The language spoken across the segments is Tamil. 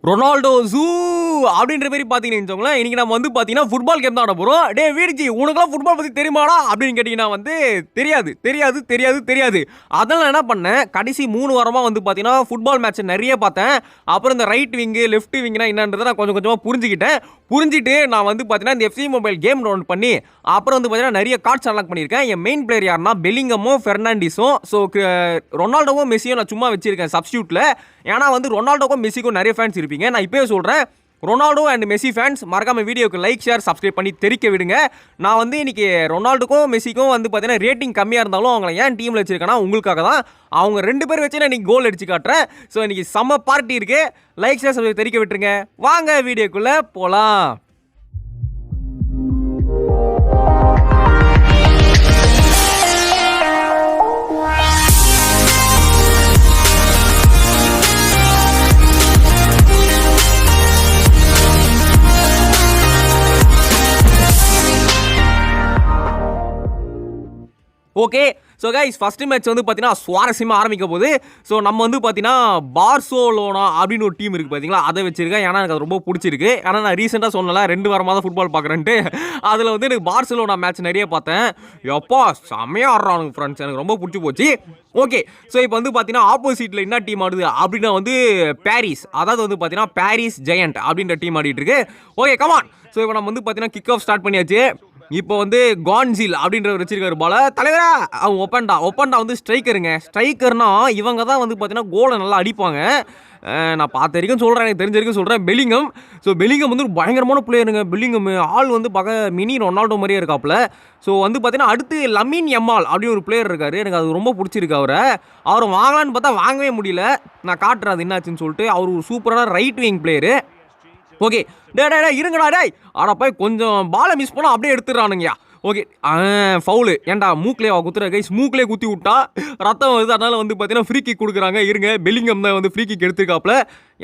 ரொனால்டோ ஜூ அப்படின்ற மாதிரி பார்த்தீங்கன்னு இன்னைக்கு நம்ம வந்து பார்த்தீங்கன்னா ஃபுட்பால் கேம் தான் ஆட போகிறோம். டே வீடிச்சி உனக்குலாம் ஃபுட்பால் பற்றி தெரியுமாடா அப்படின்னு கேட்டிங்கன்னா வந்து தெரியாது தெரியாது தெரியாது தெரியாது. அதெல்லாம் என்ன பண்ணேன், கடைசி 3 வாரமாக வந்து பார்த்தீங்கன்னா ஃபுட்பால் மேட்ச் நிறைய பார்த்தேன். அப்புறம் இந்த ரைட் விங்கு லெஃப்ட் விங்குனா என்னன்றதை நான் கொஞ்சம் கொஞ்சமாக புரிஞ்சுக்கிட்டு நான் வந்து பார்த்தீங்கன்னா இந்த எஃப்சி மொபைல் கேம் டவுன்லோட் பண்ணி அப்புறம் வந்து பார்த்தீங்கன்னா நிறைய கார்ட்ஸ் அன்லாக் பண்ணியிருக்கேன். என் மெயின் பிளேயர் யாருன்னா பெல்லிங்கமும் ஃபெர்னாண்டிஸும். ஸோ ரொனால்டோவும் மெஸ்ஸியும் நான் சும்மா வச்சிருக்கேன் சப்ஸ்டியூட்டில். ஏன்னா வந்து ரொனால்டோக்கும் மெஸ்ஸிக்கும் நிறைய ஃபேன்ஸ் இருப்பீங்க. நான் இப்போயே சொல்கிறேன், ரொனால்டோ அண்ட் மெஸ்ஸி ஃபேன்ஸ் மறக்காம வீடியோக்கு லைக் ஷேர் சப்ஸ்கிரைப் பண்ணி தெரிக்க விடுங்க. நான் வந்து இன்னைக்கு ரொனால்டோக்கும் மெஸ்ஸிக்கும் வந்து பார்த்தீங்கன்னா ரேட்டிங் கம்மியாக இருந்தாலும் அவங்கள ஏன் டீமில் வச்சிருக்கேன்னா உங்களுக்காக தான். அவங்க 2 பேர் வச்சு நான் இன்னைக்கு கோல் அடிச்சு காட்டுறேன். ஸோ இன்னைக்கு செம்ம பார்ட்டி இருக்கு. லைக் ஷேர் சப்ஸ்கிரைப் தெரிக்க விட்டுருங்க. வாங்க வீடியோக்குள்ளே போகலாம். Okay, so guys first match வந்து பார்த்தீங்கன்னா சுவாரஸ்யமாக ஆரம்பிக்க போகுது. ஸோ நம்ம வந்து பார்த்தீங்கன்னா பார்சோலோனா அப்படின்னு ஒரு டீம் இருக்குது பார்த்தீங்களா, அதை வச்சிருக்கேன். ஏன்னா எனக்கு அது ரொம்ப பிடிச்சிருக்கு. ஏன்னா நான் ரீசெண்டாக சொன்னல 2 வாரமாக தான் ஃபுட்பால் பார்க்குறேன்ட்டு. அதில் வந்து எனக்கு பார்சலோனா மேட்ச் நிறைய பார்த்தேன். எப்பா செம்மையாக ஆடுறானுங்க ஃப்ரெண்ட்ஸ், எனக்கு ரொம்ப பிடிச்சி போச்சு. ஓகே, ஸோ இப்போ வந்து பார்த்தீங்கன்னா ஆப்போசிட்டில் என்ன டீம் ஆடுது அப்படின்னா வந்து பாரிஸ், அதாவது வந்து பார்த்தீங்கன்னா பாரிஸ் ஜெயண்ட் அப்படின்ற டீம் ஆடிட்டு இருக்கு. Okay come on. ஸோ இப்போ நம்ம வந்து பார்த்தீங்கன்னா கிக் ஆஃப் ஸ்டார்ட் பண்ணியாச்சு. இப்போ வந்து கான்சில் அப்படின்றவர் வச்சிருக்காரு பால. தலைவரா அவங்க ஒப்பண்டா வந்து ஸ்ட்ரைக்கர்னா இவங்க தான் வந்து பார்த்தீங்கன்னா கோலை நல்லா அடிப்பாங்க. நான் பார்த்த வரைக்கும் சொல்கிறேன், எனக்கு தெரிஞ்ச வரைக்கும் சொல்கிறேன். பெல்லிங்கம். ஸோ பெல்லிங்கம் வந்து ஒரு பயங்கரமான பிளேயருங்க. பெல்லிங்கம் ஆள் வந்து மினி ரொனால்டோ மாதிரியே இருக்காப்புல. ஸோ வந்து பார்த்தீங்கன்னா அடுத்து லமீன் யமால் அப்படின்னு ஒரு பிளேயர் இருக்காரு. எனக்கு அது ரொம்ப பிடிச்சிருக்கு. அவரை வாங்கலான்னு பார்த்தா வாங்கவே முடியல. நான் காட்டுறேன் அது என்னாச்சுன்னு சொல்லிட்டு. அவர் ஒரு சூப்பரான ரைட் விங் பிளேயரு. ஓகே டே இருங்கடா டே. ஆனால் போய் கொஞ்சம் பாலை மிஸ் பண்ணால் அப்படியே எடுத்துடுறானுங்கயா. Okay foul. ஏன்டா மூக்கிலே குத்துற கைஸ், மூக்கிலே குத்தி விட்டா ரத்தம் வருது. அதனால் வந்து பார்த்தீங்கன்னா ஃப்ரீ கிக் கொடுக்குறாங்க. இருங்க, பெல்லிங்கம் தான் வந்து ஃப்ரீ கிக் எடுத்துருக்காப்புல.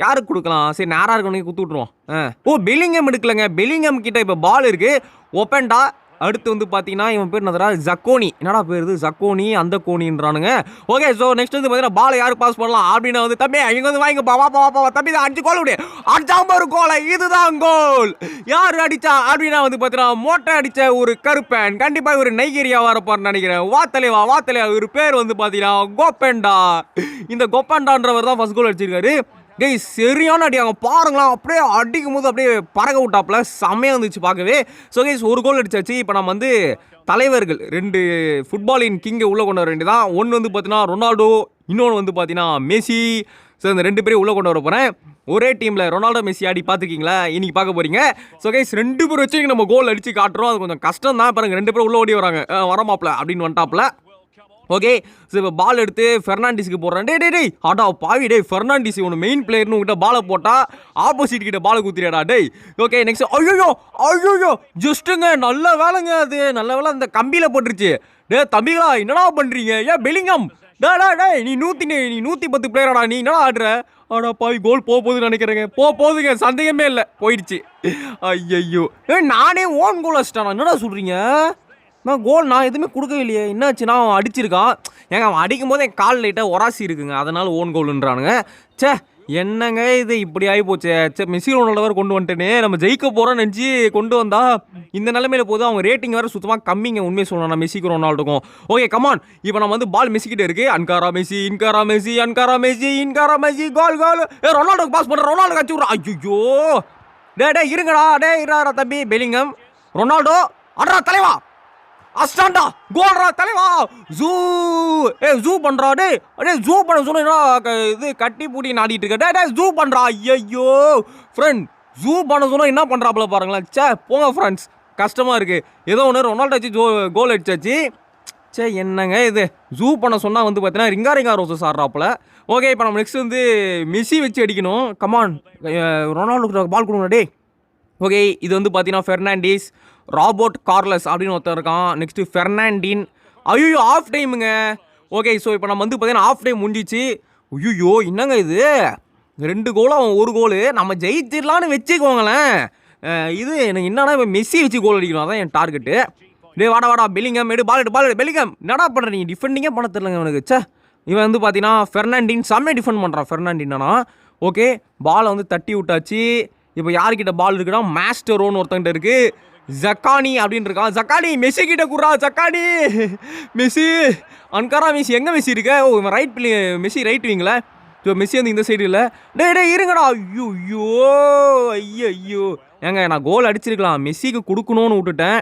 யாருக்கு கொடுக்கலாம்? சரி நேராக இருக்கணும் குத்து விட்ருவோம். பெல்லிங்கம் எடுக்கலங்க. பெல்லிங்கம் கிட்ட இப்போ பால் இருக்குது. ஒப்பண்டா. அடுத்து வந்து பார்த்தீங்கன்னா இவன் பேர் என்னடா, ஜக்கோனி. என்னடா பேர் இது, ஜக்கோனி அந்த கோனின்றானுங்க. ஓகே, ஸோ நெக்ஸ்ட் வந்து பார்த்தீங்கன்னா பாலை யாருக்கு பாஸ் பண்ணலாம் அப்படின்னா வந்து தம்பி இங்கே வந்து வாங்கிப்பா வாப்பா தம்பி தான் 5 கோல் விடு. அடிச்சாம ஒரு கோலை, இதுதான் கோல். யார் அடிச்சா அப்படின்னா வந்து பார்த்தீங்கன்னா மோட்டை அடித்த ஒரு கருப்பன். கண்டிப்பாக இவர் நைகீரியா வரப்பார்னு நினைக்கிறேன். வாத்தலைவா இவர் பேர் வந்து பார்த்தீங்கன்னா கோப்பெண்டா. இந்த கோப்பெண்டான்றவர் தான் ஃபர்ஸ்ட் கோல் அடிச்சிருக்காரு. டேய் சரியான அடி. அவங்க பாருங்களா, அப்படியே அடிக்கும் போது அப்படியே பறக்க விட்டாப்புல. செம்மையாக இருந்துச்சு பார்க்கவே. ஸோ கைஸ் ஒரு கோல் அடிச்சாச்சு. இப்போ நம்ம வந்து தலைவர்கள் 2 ஃபுட்பாலின் கிங்கை உள்ளே கொண்டு வர வேண்டியதான். ஒன்று வந்து பார்த்தீங்கன்னா ரொனால்டோ, இன்னொன்று வந்து பார்த்தீங்கன்னா மெஸ்ஸி. ஸோ இந்த 2 பேரையும் உள்ளே கொண்டு வர போகிறேன். ஒரே டீமில் ரொனால்டோ மெஸ்ஸி ஆடி பார்த்துருக்கீங்களா, இன்னைக்கு பார்க்க போகிறீங்க. ஸோ கைஸ் 2 பேர் வச்சு நம்ம கோல் அடித்து காட்டுறோம். அது கொஞ்சம் கஷ்டம் தான். பாருங்க 2 பேரும் உள்ளே ஓடி வராங்க. வரமாப்பில் அப்படின்னு வந்துட்டாப்புல. ஓகே, ஸோ இப்போ பால் எடுத்து ஃபெர்னாண்டிஸ்க்கு போடுறேன். டேய் ஆடா பாவி டே, ஃபெர்னாண்டிஸ் ஒன்று மெயின் பிளேயர்னு உங்கள்கிட்ட பாலை போட்டால் ஆப்போசிட் கிட்ட பாலை குத்திரியாடா டேய். Okay next. ஐயோ ஜஸ்ட்டுங்க, நல்ல வேலைங்க. அது நல்ல வேலை அந்த கம்பியில் போட்டுருச்சு. டே தம்பிகளா என்னடா பண்ணுறீங்க? ஏன் பெல்லிங்கம் டேய் நீ 110 பிளேயராடா, நீ என்னடா ஆடுற? ஆடா பாவி கோல் போகுதுன்னு நினைக்கிறேங்க. போகுதுங்க, சந்தேகமே இல்லை, போயிடுச்சு. ஐயோ நானே ஓன் கோல் அடிச்சிட்டானா? என்னடா சொல்கிறீங்க? நான் எதுவுமே கொடுக்கவே இல்லையே. என்னாச்சுன்னா அவன் அடிச்சிருக்கான். ஏங்க அவன் அடிக்கும் போது என் கால் லைட்டாக ஒராசி இருக்குங்க, அதனால ஓன் கோல்ன்றானுங்க. சே என்னங்க இது இப்படி ஆகி போச்சு. சே மெஸ்ஸி ரொனால்டோ கொண்டு வந்துட்டேனே, நம்ம ஜெயிக்க போகிறோன்னு நினச்சி கொண்டு வந்தா இந்த நிலைமையில போது. அவங்க ரேட்டிங் வேறு சுத்தமாக கம்மிங்க, உண்மையை சொல்லணும் மெஸ்ஸிக்கு ரொனால்டோக்கும். Okay come on. இப்போ நம்ம வந்து பால் மெஸ்ஸிக்கிட்டே இருக்கு. அன்காரா மெஸ்ஸி கோல். ரொனால்டோக்கு பாஸ் பண்ணுற, ரொனால்டோ கட்சி விட்றா. ஐயோ டே இருங்கடா இருடா தம்பி. பெல்லிங்கம் ரொனால்டோ அட்ரா தலைவா அஸ்டாண்டா கோல்ரா தலைவா. ஜூ பண்றா. டேய் ஜூ பண்ண சொன்னா இது கட்டி பூட்டி நாடிட்டு இருக்க. டேய் ஜூ பண்றா. ஐயோ ஃப்ரெண்ட், ஜூ பண்ண சொன்னா என்ன பண்றாப்ல பாருங்களேன். சே போங்க ஃப்ரெண்ட்ஸ், கஷ்டமா இருக்கு. ஏதோ ஒன்று ரொனால்டோ அடிச்சு கோல் அடிச்சாச்சு. சே என்னங்க இது, ஜூ பண்ண சொன்னா வந்து பார்த்தீங்கன்னா ரிங்கா ரோசஸ் ஆடுறாப்புல. ஓகே, இப்போ நம்ம நெக்ஸ்ட் வந்து மெஸ்ஸி வச்சு அடிக்கணும். கமான் ரொனால்டோ பால் கொடுங்க டே. ஓகே, இது வந்து பார்த்தீங்கன்னா ஃபெர்னாண்டிஸ், ராபர்ட் கார்லஸ் அப்படின்னு ஒருத்தர் இருக்கான். நெக்ஸ்ட்டு ஃபெர்னாண்டின். ஐயோ ஆஃப் டைமுங்க. ஓகே, ஸோ இப்போ நம்ம வந்து பார்த்தீங்கன்னா ஆஃப் டைம் முடிஞ்சிச்சு. ஐயோ என்னங்க இது, 2 கோலும் அவன் 1 கோல். நம்ம ஜெயிச்சிடலான்னு வச்சுக்கோங்களேன். இது எனக்கு என்னன்னா இப்போ மெஸ்ஸி வச்சு கோல் அடிக்கணும், அதான் என் டார்கெட்டு. டே வாடா பெல்லிங்கம் எடு பால் பெல்லிங்கம். என்னடா பண்ணுற நீ, டிஃபெண்டிங்கே பண்ண தெரியலங்க அவனுக்கு. சே இவன் வந்து பார்த்தீங்கன்னா ஃபெர்னாண்டின் செம்மையாக டிஃபெண்ட் பண்ணுறான். ஃபெர்னாண்டின்னா ஓகே பாலை வந்து தட்டி விட்டாச்சு. இப்போ யார்கிட்ட பால் இருக்குன்னா மாஸ்டரோன்னு ஒருத்தங்கிட்ட இருக்குது. ஜக்கானி அப்படின்னு இருக்கான். ஜக்கானி மெஸ்ஸி கிட்ட குறா. ஜக்கானி மெஸ்ஸி அன்காரா மெஸ்ஸி எங்கே மெஸ்ஸி இருக்க? ஓ இவன் ரைட் மெஸ்ஸி ரைட் விங்களா? ஸோ மெஸ்ஸி வந்து இந்த சைடு இல்லை. டே இருங்கடா. ஐயோ ஐயோ ஏங்க நான் கோல் அடிச்சிருக்கலாம், மெஸ்ஸிக்கு கொடுக்கணும்னு விட்டுட்டேன்.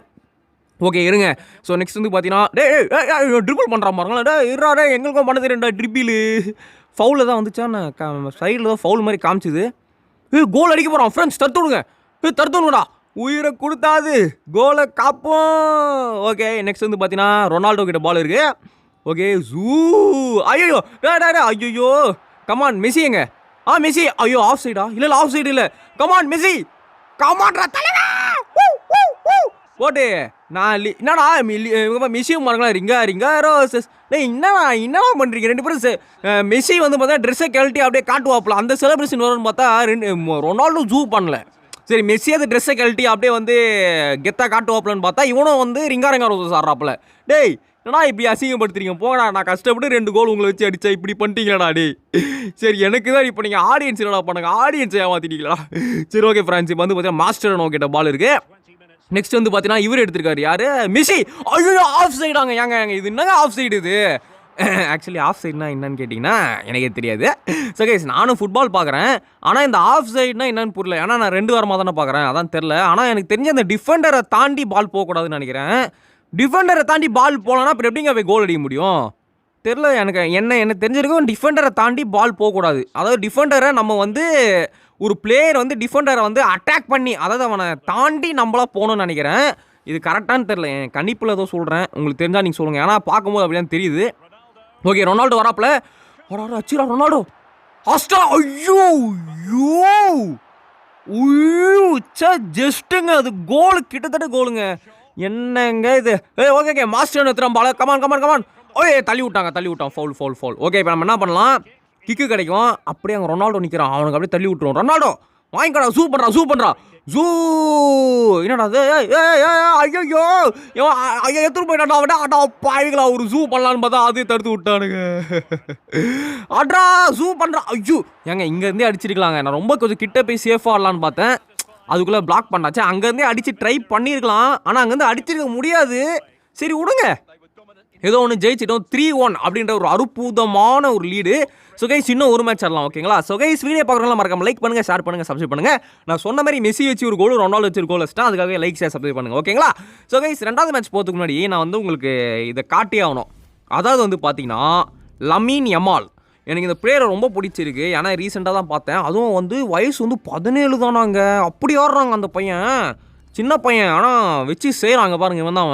ஓகே இருங்க. ஸோ நெக்ஸ்ட் வந்து பார்த்தீங்கன்னா ட்ரிபிள் பண்ணுறான் பாருங்களா. இருடா எங்களுக்கும் பண்ண தெரியும்டா ட்ரிபிள். ஃபவுலில் தான் வந்துச்சா, நான் சைடில் தான் ஃபவுல் மாதிரி காமிச்சிது. கோல் அடிக்க போகிறான் ஃப்ரெண்ட்ஸ். தடுத்துடுங்க தடுத்துடுங்கடா, உயிரை கொடுத்தாது கோலை காப்போம். ஓகே நெக்ஸ்ட் வந்து பார்த்தீங்கன்னா ரொனால்டோ கிட்ட பால் இருக்கு. ஓகே ஜூ ஐயோ ஐயோ கமான் மெஸ்ஸி எங்க? மெஸ்ஸி ஐயோ ஆஃப் சைடா? இல்லை ஆஃப் சைடு இல்லை. கமான் மெஸ்ஸி கமான்ரா தலைவா போட்டு நான் என்னடா மெஸ்ஸியும் பாருங்களா ரிங்கா ரோசஸ். என்னடா பண்ணுறீங்க ரெண்டு பேரும்? மெஸ்ஸி வந்து பார்த்தா ட்ரெஸ்ஸை கழட்டி அப்படியே காட்டுவாப்பில், அந்த செலிப்ரேஷன் வரும்னு பார்த்தா ரொனால்டோ ஜூ பண்ணல. சரி மெஸ்ஸி அது ட்ரெஸ்ஸை கழட்டி அப்படியே வந்து கெத்தாக காட்டுவாப்பிலன்னு பார்த்தா இவனும் வந்து ரிங்கா ரோசஸ் ஆடுறாப்புல. டேய் என்னடா இப்படி அசிங்கப்படுத்துறீங்க போங்கடா, நான் கஷ்டப்பட்டு 2 கோல் உங்களை வச்சு அடிச்சா இப்படி பண்ணிட்டீங்களாடா டே. சரி எனக்கு தான் இப்போ நீங்கள் ஆடியன்ஸ் என்னடா பண்ணுங்க, ஆடியன்ஸை ஏமாத்திட்டீங்களா? சரி ஓகே ஃப்ரெண்ட்ஸ், இப்போ வந்து பார்த்தீங்கன்னா மாஸ்டர் நோக்கிட்ட பால் இருக்கு. நெக்ஸ்ட் வந்து பார்த்தீங்கன்னா இவர் எடுத்திருக்காரு யாரு? மெஸ்ஸி. ஐயோ ஆஃப் சைடாங்க. ஏங்க இது என்னங்க ஆஃப் சைடு இது? ஆக்சுவலி ஆஃப் சைடுனா என்னன்னு கேட்டிங்கன்னா எனக்கே தெரியாது. ஸோ கைஸ் நானும் ஃபுட்பால் பார்க்குறேன், ஆனால் இந்த ஆஃப் சைடுனா என்னன்னு புரியல. ஏன்னா நான் 2 வாரமாக தானே பார்க்குறேன், அதான் தெரில. ஆனால் எனக்கு தெரிஞ்ச அந்த டிஃபெண்டரை தாண்டி பால் போகக்கூடாதுன்னு நினைக்கிறேன். டிஃபெண்டரை தாண்டி பால் போகலன்னா அப்புறம் எப்படிங்க போய் கோல் அடிக்க முடியும்? தெரில எனக்கு. என்ன தெரிஞ்சிருக்கும் டிஃபெண்டரை தாண்டி பால் போகக்கூடாது. அதாவது டிஃபெண்டரை நம்ம வந்து ஒரு பிளேயர் வந்து டிஃபெண்டரை வந்து அட்டாக் பண்ணி, அதாவது அவனை தாண்டி நம்மளா போகணும்னு நினைக்கிறேன். இது கரெக்டானு தெரில, என் கணிப்பில் ஏதோ சொல்கிறேன், உங்களுக்கு தெரிஞ்சால் நீங்கள் சொல்லுங்கள். ஏன்னா பார்க்கும்போது அப்படிதான் தெரியுது. ஓகே ரொனால்டோ வராப்பில் அச்சிரா ரொனால்டோ ஹாஸ்டா. ஐயோ ஜஸ்ட்டுங்க அது கோலு, கிட்டத்தட்ட கோலுங்க. என்னங்க இது? ஓகே மாஸ்டர் எடுத்துறான் பால. கமான் ஓகே தள்ளி விட்டான். ஃபவுல். ஓகே இப்போ நம்ம என்ன பண்ணலாம், கிக்கு கிடைக்கும். அப்படியே அங்கே ரொனால்டோ நிற்கிறான், அவனுக்கு அப்படியே தள்ளி விட்டுருவோம். ரொனால்டோ வாங்கிக்கடா, சூ பண்ணுறா ஜூ. என்னடா அது? ஐயோ எடுத்துட்டு போயிட்டாடா பாய்களா. ஒரு ஜூ பண்ணலான்னு பார்த்தா அதே தடுத்து விட்டானுங்க. அட்ரா ஜூ பண்ணுறா. ஐயோ ஏங்க இங்கேருந்தே அடிச்சிருக்கலாங்க. நான் ரொம்ப கொஞ்சம் கிட்ட போய் சேஃபாக ஆடலான்னு பார்த்தேன், அதுக்குள்ளே பிளாக் பண்ணாச்சு. அங்கேருந்தே அடித்து ட்ரை பண்ணியிருக்கலாம், ஆனால் அங்கேருந்து அடிச்சிருக்க முடியாது. சரி விடுங்க, ஏதோ ஒன்று ஜெயிச்சிட்டோம். 3-1 அப்படின்ற ஒரு அற்புதமான ஒரு லீடு. ஸோ கைஸ் இன்னும் ஒரு மேட்ச் ஆடலாம் ஓகேங்களா? ஸோ கைஸ் வீடியோ பார்க்குறவங்க மறக்காம லைக் பண்ணுங்கள், ஷேர் பண்ணுங்கள், சப்ஸ்கிரைப் பண்ணுங்கள். நான் சொன்ன மாதிரி மெஸ்ஸி வச்சு ஒரு கோல், ரொனால்டோ வச்சு ஒரு கோல் வச்சுட்டா, அதுக்காக லைக் ஷேர் சப்ஸ்கிரைப் பண்ணுங்கள் ஓகேங்களா? ஸோ கைஸ் 2வது மேட்ச் போகிறதுக்கு முன்னாடி நான் வந்து உங்களுக்கு இதை காட்டியே ஆகணும். அதாவது வந்து பார்த்தீங்கன்னா லமீன் யமால் எனக்கு இந்த பிளேயரை ரொம்ப பிடிச்சிருக்கு. ஏன்னா ரீசெண்டாக தான் பார்த்தேன், அதுவும் வந்து வயசு வந்து 17 தானாங்க. அப்படி ஆடுறாங்க அந்த பையன், சின்ன பையன், ஆனால் வச்சு செய்கிறாங்க பாருங்க. இவன் தான்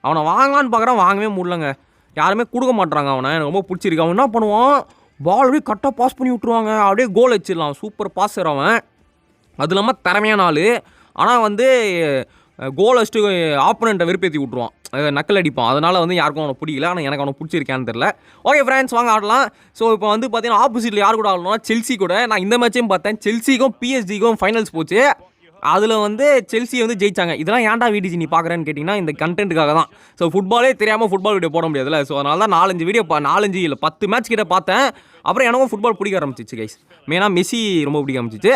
அவனை வாங்கலான்னு பார்க்குறான், வாங்கவே முடியலங்க. யாருமே கொடுக்க மாட்றாங்க அவனை. எனக்கு ரொம்ப பிடிச்சிருக்கு. அவன் என்ன பண்ணுவான், பால் அப்படியே கரெக்டாக பாஸ் பண்ணி விட்ருவாங்க, அப்படியே கோல் வச்சிடலாம். சூப்பர் பாஸர் அவன். அது இல்லாமல் திறமையான ஆள். ஆனால் வந்து கோல் வச்சுட்டு ஆப்போனண்ட்டை வெறுப்பேற்றி விட்ருவான், நக்கல் அடிப்பான். அதனால் வந்து யாருக்கும் அவனை பிடிக்கல, ஆனால் எனக்கு அவனை பிடிச்சிருக்கான்னு தெரில. ஓகே ஃப்ரெண்ட்ஸ் வாங்க ஆடலாம். ஸோ இப்போ வந்து பார்த்தீங்கன்னா ஆப்போசிட்டில் யார் கூட ஆடணும்னா செல்சி கூட. நான் இந்த மேட்சையும் பார்த்தேன், செல்சிக்கும் பிஎஸ்ஜிக்கும் ஃபைனல்ஸ் போச்சு. அதில் வந்து செல்சி வந்து ஜெயிச்சாங்க. இதெல்லாம் ஏன்டா வீடியோ நீ பார்க்குறேன்னு கேட்டிங்கன்னா இந்த கண்டென்ட்டுக்காக தான். ஸோ ஃபுட்பாலே தெரியாமல் ஃபுட்பால் வீடியோ போட முடியாதுல்ல. ஸோ அதனால தான் 4-5 வீடியோ 4-5 இல்லை 10 மேட்ச் கிட்ட பார்த்தேன். அப்புறம் எனக்கும் ஃபுட்பால் பிடிக்க ஆரம்பிச்சிச்சு கைஸ். மெயினாக மெஸ்ஸி ரொம்ப பிடிக்க ஆரம்பிச்சிச்சு.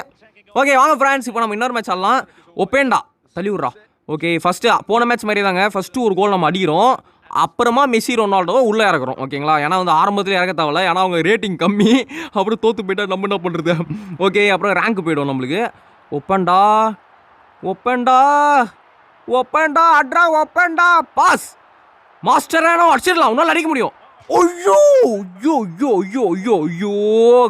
ஓகே வாங்க ஃப்ரெண்ட்ஸ், இப்போ நம்ம இன்னொரு மேட்ச் ஆடலாம். ஒப்பேண்டா தள்ளி விட்றா. ஓகே ஃபஸ்ட்டு போன மேட்ச் மாதிரி தாங்க. ஃபஸ்ட்டு ஒரு கோல் நம்ம அடிக்கிறோம், அப்புறமா மெஸ்ஸி ரொனால்டோவை உள்ளே இறக்குறோம் ஓகேங்களா? ஏன்னா வந்து ஆரம்பத்தில் இறக்க தேவையில்ல, ஏன்னா அவங்க ரேட்டிங் கம்மி. அப்புறம் தோற்று போயிட்டா நம்ம என்ன பண்ணுறது? ஓகே அப்புறம் ரேங்க் போய்டும் நம்மளுக்கு. ஒப்பேண்டா அட்ரா பாஸ் மாஸ்டரானோ அடிச்சிடலாம், உன்னால் அடிக்க முடியும். ஐயோ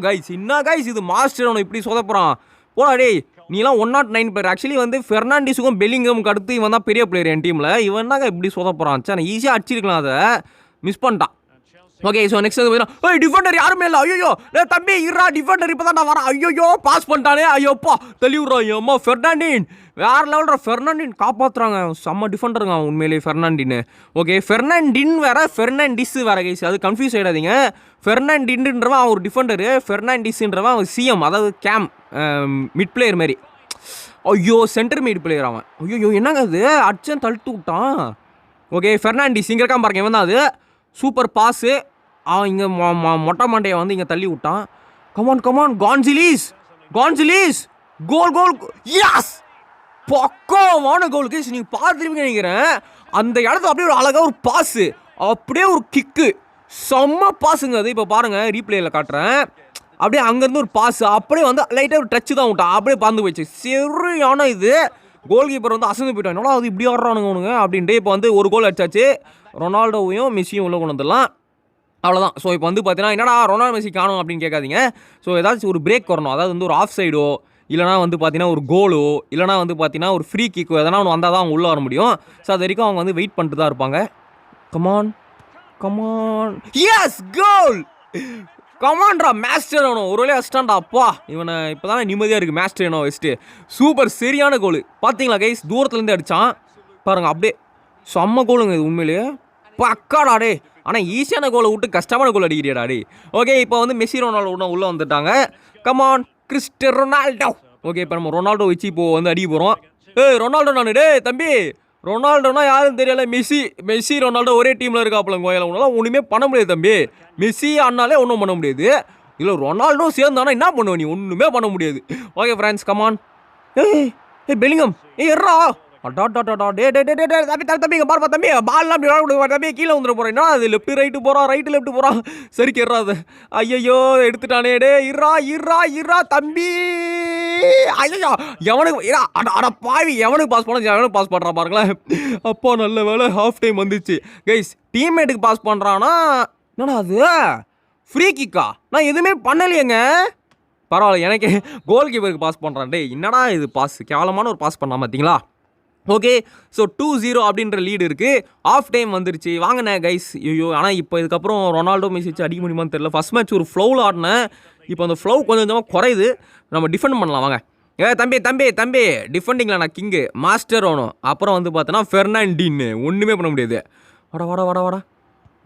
கைஸ் என்ன கைஸ் இது? மாஸ்டரானோ இப்படி சொதப்புறான் போடா டேய். நீலாம் 109 பேர். ஆக்சுவலி வந்து ஃபெர்னாண்டிஸுக்கும் பெல்லிங்கமுக்கு அடுத்து இவன் தான் பெரிய பிளேயர் என் டீமில். இவன் தாங்க இப்படி சொதப்புறான். சார் நான் ஈஸியாக அடிச்சிருக்கலாம், அதை மிஸ் பண்ணிட்டான். ஓகே ஸோ நெக்ஸ்ட் வந்து டிஃபெண்டர் யாருமே இல்லை. ஐயோ தம்பி இருறா, டிஃபெண்டர் இப்போ தான் நான் வரேன். ஐயோ பாஸ் பண்ணிட்டானே, ஐயோப்பா தள்ளி விட்றான். அம்மா ஃபெர்னாண்டின் வேறு லெவலில் ஃபெர்னாண்டின் காப்பாற்றுறாங்க. செம்ம டிஃபெண்டருங்க உண்மையிலே ஃபெர்னாண்டின். ஓகே ஃபெர்னாண்டின் வேறு ஃபெர்னாண்டிஸ் வேறு கைஸ், அது கன்ஃபியூஸ் ஆகிடாதீங்க. ஃபெர்னாண்டின்றவன் அவன் ஒரு டிஃபெண்டரு, ஃபெர்னாண்டிஸ்ன்றவன் அவன் சிஎம், அதாவது கேம் மிட் பிளேயர் மாரி. ஐயோ சென்டர் மிட் பிளேயர் அவன். ஐயோ என்னங்க அது அடிச்சன் தள்ளிட்டு விட்டான். ஓகே ஃபெர்னாண்டிஸ் இங்கே இருக்கான் பாருங்க, இவன் தான் அது. Super boss. அவன் இங்கே மொட்டை மண்டையை வந்து இங்கே தள்ளி விட்டான். கமான் கான்சிலிஸ் கோல் எஸ் பக்கமான கோல் கேஸ். நீங்கள் பார்த்துருப்பீங்க நினைக்கிறேன். அந்த இடத்துல அப்படியே ஒரு அழகாக ஒரு பாஸு, அப்படியே ஒரு கிக்கு, செம்ம பாஸுங்க அது. இப்போ பாருங்கள் ரீப்ளேயில் காட்டுறேன். அப்படியே அங்கேருந்து ஒரு பாஸ், அப்படியே வந்து லைட்டாக ஒரு டச்சு தான் விட்டான், அப்படியே பறந்து போயிடுச்சு. சரியான இது. கோல் கீப்பர் வந்து அசந்து போயிட்டான். என்னடா அது இப்படி ஆடுறானுங்க அவனுங்க அப்படின்ட்டு. இப்போ வந்து ஒரு கோல் அடிச்சாச்சு. ரொனால்டோவையும் மெஸ்ஸியும் உள்ள கொண்டு வந்துடலாம். அவ்வளோதான். ஸோ இப்போ வந்து பார்த்தீங்கன்னா என்னடா ரொனால்டோ மெஸ்ஸி காணும் அப்படின்னு கேட்காதீங்க. ஸோ ஏதாச்சும் ஒரு பிரேக் வரணும். அதாவது வந்து ஒரு ஆஃப் சைடோ, இல்லைனா வந்து பார்த்தீங்கன்னா ஒரு கோலோ, இல்லைனா வந்து பார்த்தீங்கன்னா ஒரு ஃப்ரீ கிக்கோ எதனா ஒன்று வந்தால் தான் அவங்க உள்ளே வர முடியும். ஸோ அது வரைக்கும் அவங்க வந்து வெயிட் பண்ணிட்டு தான் இருப்பாங்க. கமான் எஸ் கோல். கமான்ட்ரா மேஸ்டர் ஒரு வழியாக அஸ்டாண்டா. அப்பா இவனை இப்போ தானே நிம்மதியாக இருக்குது மேஸ்டர் வச்சுட்டு. சூப்பர் சரியான கோல். பார்த்தீங்களா கைஸ், தூரத்துலேருந்து அடித்தான் பாருங்கள். அப்படியே செம்ம கோலுங்க இது உண்மையிலேயே. பக்காடா டே. ஆனால் ஈஸியான கோலை விட்டு கஷ்டமான கோல் அடிக்கிறியாடா டே. ஓகே இப்போ வந்து மெஸ்ஸி ரொனால்டோ உள்ளே வந்துட்டாங்க. Come on Cristiano Ronaldo. ஓகே இப்போ நம்ம ரொனால்டோ வச்சு இப்போ வந்து அடிக்க போகிறோம். ரொனால்டோ நான் டே தம்பி. ரொனால்டோனா யாரும் தெரியல. மெஸ்ஸி ரொனால்டோ ஒரே டீமில் இருக்காப்புல கோயில. உன்னால ஒன்றுமே பண்ண முடியாது தம்பி. மெஸ்ஸி ஆனாலே ஒன்றும் பண்ண முடியாது. இல்லை ரொனால்டோ சேர்ந்தானா என்ன பண்ணுவ நீ? ஒன்றுமே பண்ண முடியாது. Okay friends come on. Bellingham Erra. தம்பி பாருப்பா தம்பி, பால்லாம் அப்படி விளாட தம்பி, கீழே வந்துட போகிறேன். என்ன அது லெஃப்ட் ரைட்டு போகிறான். சரி கேட்றாது. ஐயோ எடுத்துட்டானே டே. இர்ரா தம்பி. ஐயோ எவனுக்கு அட பாவி, எவனுக்கு பாஸ் பண்ணுறான் பாருங்களேன். அப்பா நல்ல வேலை ஹாஃப் டைம் வந்துச்சு கைஸ். டீம்மேட்டுக்கு பாஸ் பண்ணுறான்னா என்னடா அது ஃப்ரீ கிக்கா? நான் எதுவுமே பண்ணலையேங்க. பரவாயில்ல, எனக்கு கோல் கீப்பருக்கு பாஸ் பண்ணுறான். டே என்னடா இது பாஸ், கேவலமான ஒரு பாஸ் பண்ணால் பார்த்தீங்களா. ஓகே ஸோ 2-0 அப்படின்ற லீடு இருக்குது. ஆஃப் டைம் வந்துருச்சு. வாங்கினே கைஸ். ஐயோ ஆனால் இப்போ இதுக்கப்புறம் ரொனால்டோ மெஸ்ஸி வச்சு அடிக்க முடியுமான்னு தெரியல. ஃபஸ்ட் மேட்ச் ஒரு ஃப்ளோவில் ஆடினேன். இப்போ அந்த ஃப்ளோ கொஞ்சம் கொஞ்சமாக குறையுது. நம்ம டிஃபெண்ட் பண்ணலாம் வாங்க. தம்பி டிஃபெண்டிங்கில் நான் கிங்கு மாஸ்டர் ஆகணும். அப்புறம் வந்து பார்த்தோன்னா ஃபெர்னாண்டின்னு ஒன்றுமே பண்ண முடியாது. வாடா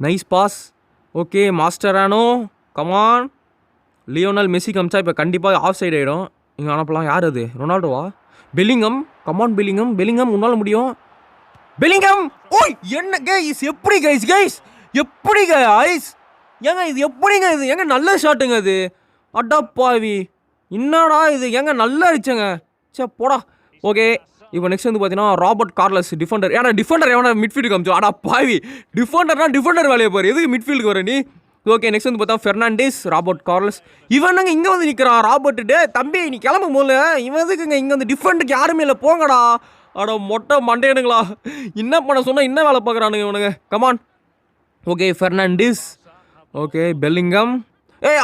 நைஸ் பாஸ். ஓகே மாஸ்டர் ஆனோ. கமான் லியோனல் மெஸ்ஸி கமிச்சா இப்போ கண்டிப்பாக ஆஃப் சைடு ஆகிடும். இங்கே அனுப்பலாம். யார் அது? ரொனால்டோவா? பெலிங்கம். கமான் பெலிங்கம் உன்னால் முடியும். பெலிங்கம். ஓய் என்ன கைஸ், எப்படி கைஸ் எப்படி கைஸ் ஏங்க இது எப்படிங்க இது? ஏங்க நல்ல ஷாட்டுங்க அது. அடப்பாவி என்னடா இது? ஏங்க நல்லா அடிச்சங்க. சே போடா. ஓகே இப்போ நெக்ஸ்ட் வந்து பார்த்தீங்கன்னா ராபர்ட் கார்லஸ் டிஃபெண்டர். ஏன்னா டிஃபெண்டர் எவனா மிட்ஃபீல்டு காமிச்சோ. அடப்பாவி டிஃபெண்டர் வேலையை பாரு. எதுக்கு மிட்ஃபீல்டுக்கு வர நீ? ஓகே நெக்ஸ்ட் வந்து பார்த்தா ஃபெர்னாண்டிஸ், ராபர்ட் கார்லஸ். இவனுங்க இங்கே வந்து நிற்கிறான். ராபர்ட் டே தம்பி நீ கிளம்பும் போல. இவன் எதுக்குங்க இங்கே வந்து டிஃபெண்டுக்கு யாருமே இல்லை போங்கடா. அட மொட்டை மண்டேனுங்களா, என்ன பண்ண சொன்னால் என்ன வேலை பார்க்குறானுங்க இவனுங்க. Come on. Okay Fernandes. Okay Bellingham.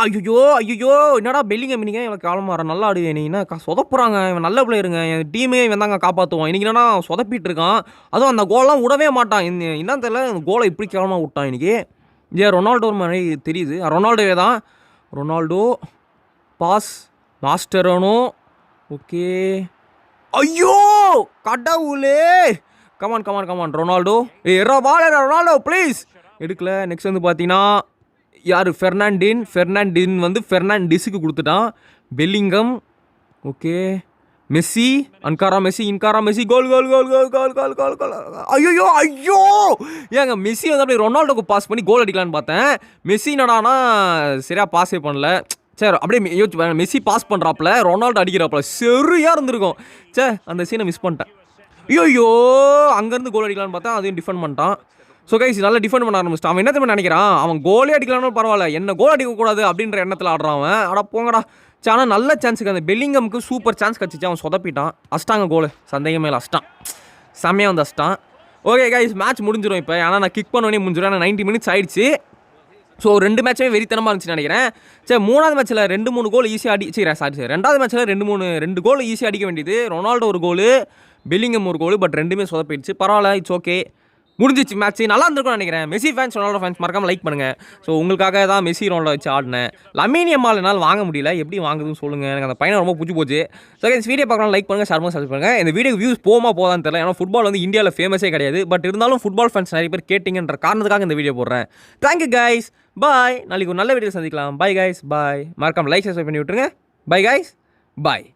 ஐயோ என்னடா பெல்லிங்கம் நீங்கள் இவன் காலமாற நல்லா ஆடுவேன். நீ என்ன சொதப்புறாங்க. இவன் நல்ல பிளேயருங்க. என் டீமே இவன் தாங்க காப்பாற்றுவான். இன்றைக்கி என்னன்னா சொதப்பிட்டு இருக்கான். அதுவும் அந்த கோலெலாம் விடவே மாட்டான். என்ன தெரியல கோலை இப்படி கேவலமாக விட்டான் இன்றைக்கி. ரொனால்டோ மாதிரி தெரியுது. ரொனால்டோவே தான். Ronaldo pass மாஸ்டரோனோ. ஓகே ஐயோ கடவுளே. Come on Ronaldo. Ronaldo please. எடுக்கல. நெக்ஸ்ட் வந்து பார்த்தீங்கன்னா யார்? ஃபெர்னாண்டின் வந்து ஃபெர்னாண்டிஸுக்கு கொடுத்துட்டான். பெல்லிங்கம். Okay Messi. இன்காரா மெஸ்ஸி கோல். ஐயோ ஏங்க மெஸ்ஸி வந்து அப்படியே ரொனால்டோக்கு பாஸ் பண்ணி கோல் அடிக்கலான்னு பார்த்தேன். மெஸ்ஸி என்னடானா சரியாக பாஸே பண்ணல. சரி அப்படியே யோசிச்சு மெஸ்ஸி பாஸ் பண்ணுறாப்புல, ரொனால்டோ அடிக்கிறாப்புல. சரியாக இருந்திருக்கும். சே அந்த சீனை மிஸ் பண்ணிட்டேன். ஐயோ அங்கேருந்து கோல் அடிக்கலான்னு பார்த்தா அதையும் டிஃபெண்ட் பண்ணிட்டான். ஸோ கைஸ் நல்லா டிஃபெண்ட் பண்ண ஆரம்பிச்சிட்டான். அவன் என்ன தெரியுமா நினைக்கிறான்? அவன் கோலே அடிக்கலான்னு பரவாயில்ல, என்ன கோல் அடிக்கக்கூடாது அப்படின்ற எண்ணத்தில் ஆடுறான் அவன். அட போங்கடா. ஆனால் நல்ல சான்ஸுக்கு அந்த பெல்லிங்கமுக்கு சூப்பர் சான்ஸ் கிடச்சிச்சு. அவன் சொதப்பிட்டான். அஷ்டாங்க கோல் சந்தேகமே இல்லை. செம்மையாக வந்து அஷ்டான். ஓகே கைஸ் மேட்ச் முடிஞ்சிடும் இப்போ. ஆனால் நான் கிக் பண்ணோடனே முடிஞ்சிடும். ஆனால் 90 மினிட்ஸ் ஆயிடுச்சு. ஸோ 2 மேட்சுமே வெறித்தனமாக இருந்துச்சுன்னு நினைக்கிறேன். சரி 3வது மேட்ச்சில் 2-3 கோல் ஈஸியாக சாரி 2வது மேட்ச்சில் 2 கோல் ஈஸியாக அடிக்க வேண்டியது. ரொனால்டோ ஒரு கோல், பெல்லிங்கம் ஒரு கோல். பட் ரெண்டுமே சொதப்பிடுச்சு. பரவாயில்ல, இட்ஸ் ஓகே. முடிஞ்சிச்சு மேட்ச். நல்லா இருந்திருக்கும்னு நினைக்கிறேன். மெஸ்ஸி ஃபேன்ஸ் ரொனால்டோ ஃபேன்ஸ் மறக்காமல் லைக் பண்ணுங்கள். ஸோ உங்களுக்காக தான் மெஸ்ஸி ரொனால்டோ வச்சு ஆடினேன். லமீன் யமால் என்னால் வாங்க முடியல. எப்படி வாங்குதுன்னு சொல்லுங்கள். எனக்கு அந்த பையனை ரொம்ப பிடிச்சி போச்சு. ஸோ இந்த வீடியோ பார்க்கலாம் லைக் பண்ணுங்கள், ஷேர் பண்ணுங்கள். இந்த வீடியோ வியூஸ் போதான்னு தெரியல. ஏன்னா ஃபுட்பால் வந்து இந்தியாவில் ஃபேமஸே கிடையாது. பட் இருந்தாலும் ஃபுட்பால் ஃபேன்ஸ் நிறைய பேர் கேட்டிங்கன்ற காரணத்துக்காக இந்த வீடியோ போடுறேன். Thank you guys. பாய். நாளைக்கு ஒரு நல்ல வீடியோ சந்திக்கலாம். Bye guys. பாய். மறக்காமல் லைக் சப்ஸ்கிரைப் பண்ணி விட்டுருங்க. Bye guys. பாய்.